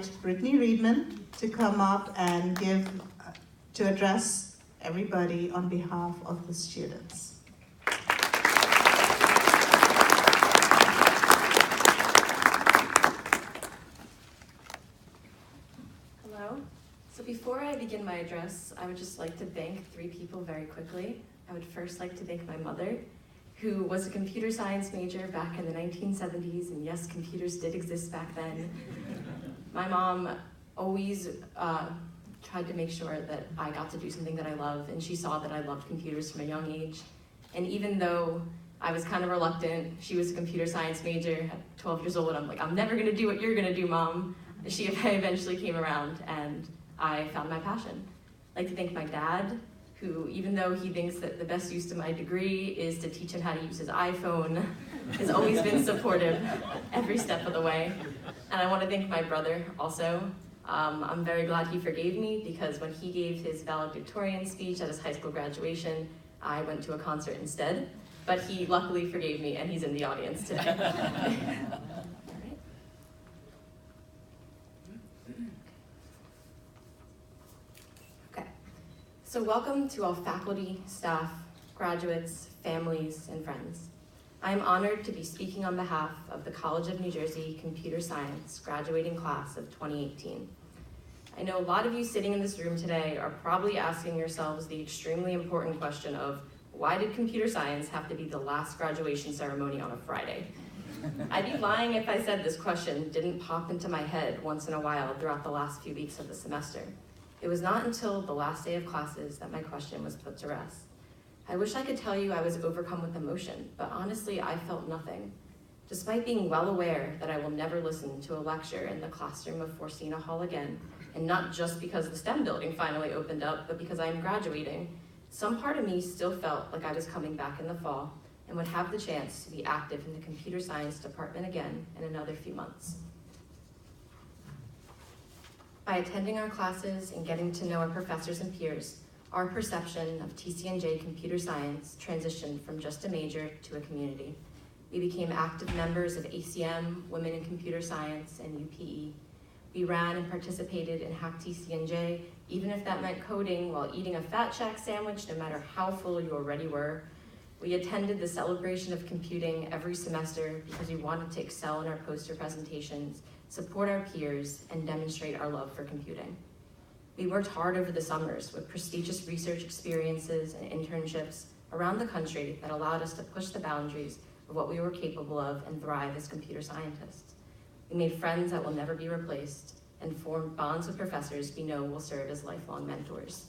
invite Brittany Reedman to come up and to address everybody on behalf of the students. Hello. So before I begin my address, I would just like to thank 3 people very quickly. I would first like to thank my mother, who was a computer science major back in the 1970s, and yes, computers did exist back then. My mom always tried to make sure that I got to do something that I love, and she saw that I loved computers from a young age. And even though I was kind of reluctant, she was a computer science major at 12 years old, I'm like, I'm never gonna do what you're gonna do, Mom. She eventually came around, and I found my passion. I'd like to thank my dad, who, even though he thinks that the best use of my degree is to teach him how to use his iPhone, has always been supportive every step of the way. And I want to thank my brother also. I'm very glad he forgave me, because when he gave his valedictorian speech at his high school graduation, I went to a concert instead. But he luckily forgave me, and he's in the audience today. So welcome to all faculty, staff, graduates, families, and friends. I am honored to be speaking on behalf of the College of New Jersey Computer Science graduating class of 2018. I know a lot of you sitting in this room today are probably asking yourselves the extremely important question of, why did computer science have to be the last graduation ceremony on a Friday? I'd be lying if I said this question didn't pop into my head once in a while throughout the last few weeks of the semester. It was not until the last day of classes that my question was put to rest. I wish I could tell you I was overcome with emotion, but honestly, I felt nothing. Despite being well aware that I will never listen to a lecture in the classroom of Forsina Hall again, and not just because the STEM building finally opened up, but because I am graduating, some part of me still felt like I was coming back in the fall and would have the chance to be active in the computer science department again in another few months. By attending our classes and getting to know our professors and peers, our perception of TCNJ computer science transitioned from just a major to a community. We became active members of ACM, Women in Computer Science, and UPE. We ran and participated in Hack TCNJ, even if that meant coding while eating a Fat Shack sandwich, no matter how full you already were. We attended the celebration of computing every semester because we wanted to excel in our poster presentations, support our peers, and demonstrate our love for computing. We worked hard over the summers with prestigious research experiences and internships around the country that allowed us to push the boundaries of what we were capable of and thrive as computer scientists. We made friends that will never be replaced and formed bonds with professors we know will serve as lifelong mentors.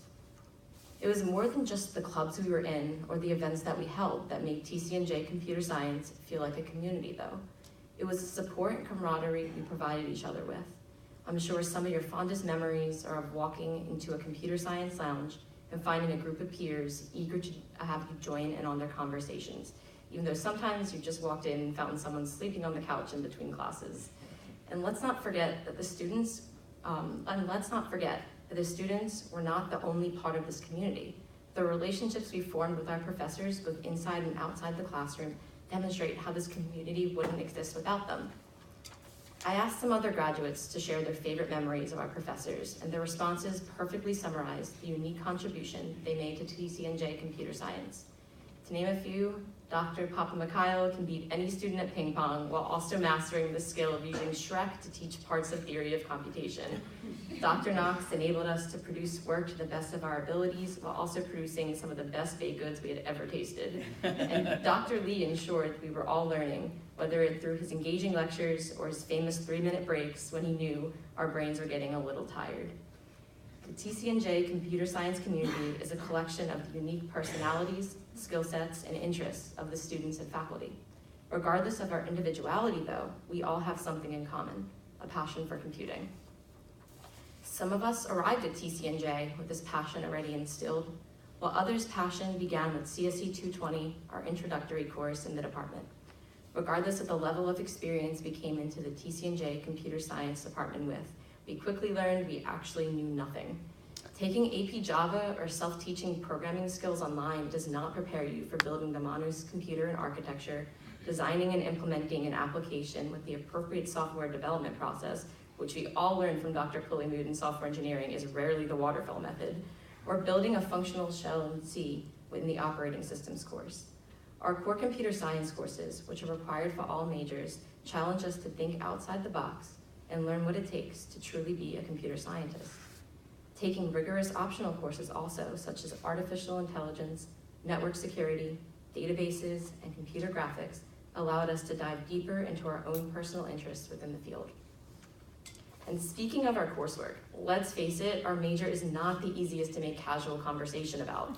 It was more than just the clubs we were in or the events that we held that made TCNJ Computer Science feel like a community, though. It was the support and camaraderie we provided each other with. I'm sure some of your fondest memories are of walking into a computer science lounge and finding a group of peers eager to have you join in on their conversations, even though sometimes you just walked in and found someone sleeping on the couch in between classes. And let's not forget that the students were not the only part of this community. The relationships we formed with our professors, both inside and outside the classroom, demonstrate how this community wouldn't exist without them. I asked some other graduates to share their favorite memories of our professors, and their responses perfectly summarized the unique contribution they made to TCNJ Computer Science. To name a few, Dr. Papa Mikhail can beat any student at ping pong while also mastering the skill of using Shrek to teach parts of theory of computation. Dr. Knox enabled us to produce work to the best of our abilities while also producing some of the best baked goods we had ever tasted. And Dr. Lee ensured we were all learning, whether through his engaging lectures or his famous 3-minute breaks when he knew our brains were getting a little tired. The TCNJ Computer Science community is a collection of the unique personalities, skill sets, and interests of the students and faculty. Regardless of our individuality, though, we all have something in common, a passion for computing. Some of us arrived at TCNJ with this passion already instilled, while others' passion began with CSE 220, our introductory course in the department. Regardless of the level of experience we came into the TCNJ Computer Science department with, we quickly learned we actually knew nothing. Taking AP Java or self-teaching programming skills online does not prepare you for building the Manus computer and architecture, designing and implementing an application with the appropriate software development process, which we all learned from Dr. Pullymood in software engineering is rarely the waterfall method, or building a functional shell in C in the operating systems course. Our core computer science courses, which are required for all majors, challenge us to think outside the box and learn what it takes to truly be a computer scientist. Taking rigorous optional courses also, such as artificial intelligence, network security, databases, and computer graphics, allowed us to dive deeper into our own personal interests within the field. And speaking of our coursework, let's face it, our major is not the easiest to make casual conversation about.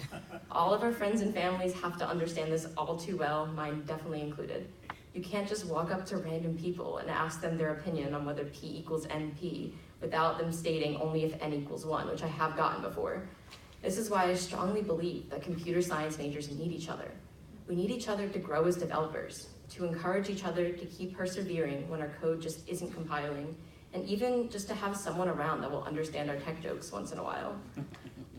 All of our friends and families have to understand this all too well, mine definitely included. You can't just walk up to random people and ask them their opinion on whether P equals NP without them stating only if N equals 1, which I have gotten before. This is why I strongly believe that computer science majors need each other. We need each other to grow as developers, to encourage each other to keep persevering when our code just isn't compiling, and even just to have someone around that will understand our tech jokes once in a while.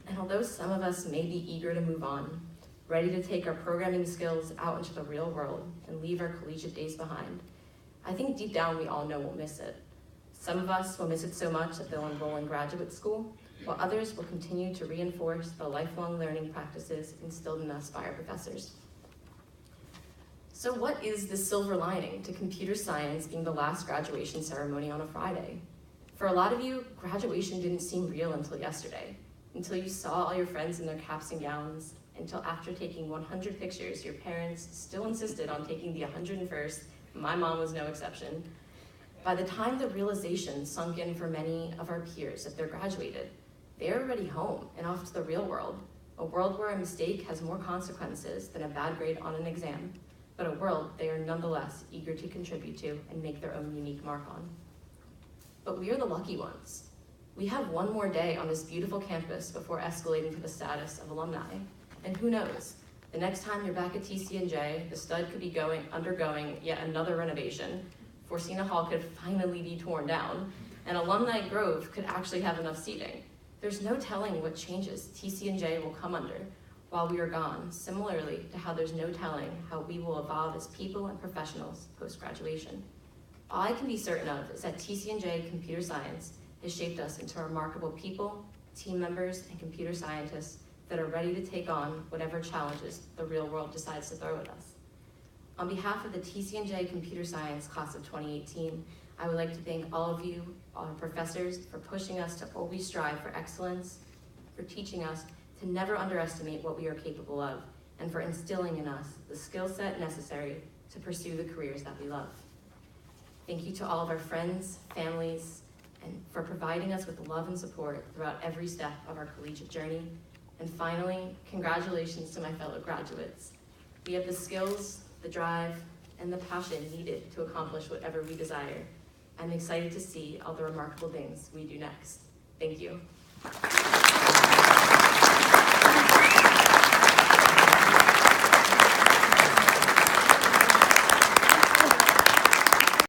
And although some of us may be eager to move on, ready to take our programming skills out into the real world and leave our collegiate days behind, I think deep down we all know we'll miss it. Some of us will miss it so much that they'll enroll in graduate school, while others will continue to reinforce the lifelong learning practices instilled in us by our professors. So what is the silver lining to computer science being the last graduation ceremony on a Friday? For a lot of you, graduation didn't seem real until yesterday, until you saw all your friends in their caps and gowns, until after taking 100 pictures, your parents still insisted on taking the 101st. My mom was no exception. By the time the realization sunk in for many of our peers that they're graduated, they're already home and off to the real world, a world where a mistake has more consequences than a bad grade on an exam, but a world they are nonetheless eager to contribute to and make their own unique mark on. But we are the lucky ones. We have one more day on this beautiful campus before escalating to the status of alumni. And who knows, the next time you're back at TCNJ, the stud could be undergoing yet another renovation, Forcina Hall could finally be torn down, and Alumni Grove could actually have enough seating. There's no telling what changes TCNJ will come under while we are gone, similarly to how there's no telling how we will evolve as people and professionals post-graduation. All I can be certain of is that TCNJ Computer Science has shaped us into remarkable people, team members, and computer scientists that are ready to take on whatever challenges the real world decides to throw at us. On behalf of the TCNJ Computer Science Class of 2018, I would like to thank all of you, all our professors, for pushing us to always strive for excellence, for teaching us to never underestimate what we are capable of, and for instilling in us the skill set necessary to pursue the careers that we love. Thank you to all of our friends, families, and for providing us with love and support throughout every step of our collegiate journey. And finally, congratulations to my fellow graduates. We have the skills, the drive, and the passion needed to accomplish whatever we desire. I'm excited to see all the remarkable things we do next. Thank you.